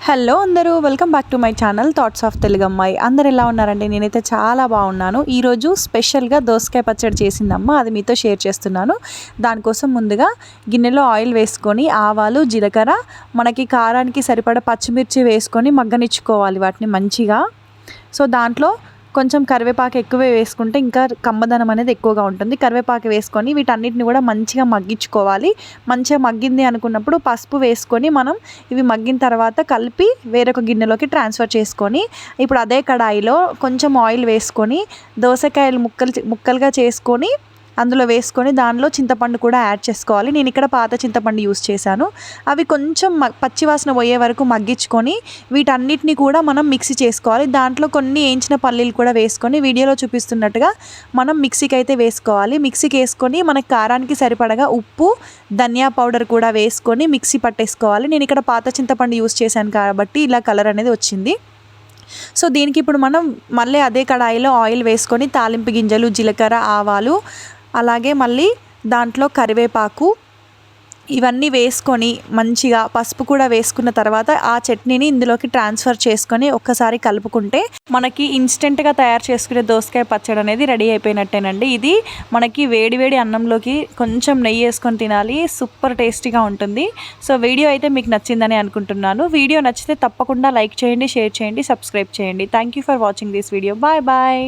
Hello అందరూ welcome back to my channel thoughts of Telugu అమ్మాయి. అందరు ఎలా ఉన్నారండి? నేనైతే చాలా బాగున్నాను. ఈరోజు స్పెషల్గా దోసకాయ పచ్చడి చేసిందమ్మ, అది మీతో షేర్ చేస్తున్నాను. దానికోసం ముందుగా గిన్నెలో ఆయిల్ వేసుకొని ఆవాలు, జీలకర్ర, మనకి కారానికి సరిపడా పచ్చిమిర్చి వేసుకొని మగ్గనిచ్చుకోవాలి వాటిని మంచిగా. సో దాంట్లో కొంచెం కరివేపాకు ఎక్కువే వేసుకుంటే ఇంకా కమ్మదనం అనేది ఎక్కువగా ఉంటుంది. కరివేపాకు వేసుకొని వీటన్నిటిని కూడా మంచిగా మగ్గించుకోవాలి. మంచిగా మగ్గింది అనుకున్నప్పుడు పసుపు వేసుకొని మనం ఇవి మగ్గిన తర్వాత కలిపి వేరొక గిన్నెలోకి ట్రాన్స్ఫర్ చేసుకొని, ఇప్పుడు అదే కడాయిలో కొంచెం ఆయిల్ వేసుకొని దోసకాయలు ముక్కలుగా చేసుకొని అందులో వేసుకొని దానిలో చింతపండు కూడా యాడ్ చేసుకోవాలి. నేను ఇక్కడ పాత చింతపండు యూస్ చేశాను. అవి కొంచెం పచ్చివాసన పోయే వరకు మగ్గించుకొని వీటన్నిటిని కూడా మనం మిక్సీ చేసుకోవాలి. దాంట్లో కొన్ని వేయించిన పల్లీలు కూడా వేసుకొని వీడియోలో చూపిస్తున్నట్టుగా మనం మిక్సీకి అయితే వేసుకోవాలి. మిక్సీకి వేసుకొని మనకి కారానికి సరిపడగా ఉప్పు, ధనియా పౌడర్ కూడా వేసుకొని మిక్సీ పట్టేసుకోవాలి. నేను ఇక్కడ పాత చింతపండు యూస్ చేశాను కాబట్టి ఇలా కలర్ అనేది వచ్చింది. సో దీనికి ఇప్పుడు మనం మళ్ళీ అదే కడాయిలో ఆయిల్ వేసుకొని తాలింపు గింజలు, జీలకర్ర, ఆవాలు, అలాగే మళ్ళీ దాంట్లో కరివేపాకు ఇవన్నీ వేసుకొని మంచిగా పసుపు కూడా వేసుకున్న తర్వాత ఆ చట్నీని ఇందులోకి ట్రాన్స్ఫర్ చేసుకొని ఒక్కసారి కలుపుకుంటే మనకి ఇన్స్టెంట్గా తయారు చేసుకునే దోసకాయ పచ్చడి అనేది రెడీ అయిపోయినట్టేనండి. ఇది మనకి వేడివేడి అన్నంలోకి కొంచెం నెయ్యి వేసుకొని తినాలి. సూపర్ టేస్టీగా ఉంటుంది. సో వీడియో అయితే మీకు నచ్చిందని అనుకుంటున్నాను. వీడియో నచ్చితే తప్పకుండా లైక్ చేయండి, షేర్ చేయండి, సబ్స్క్రైబ్ చేయండి. Thank you for watching this video. Bye bye.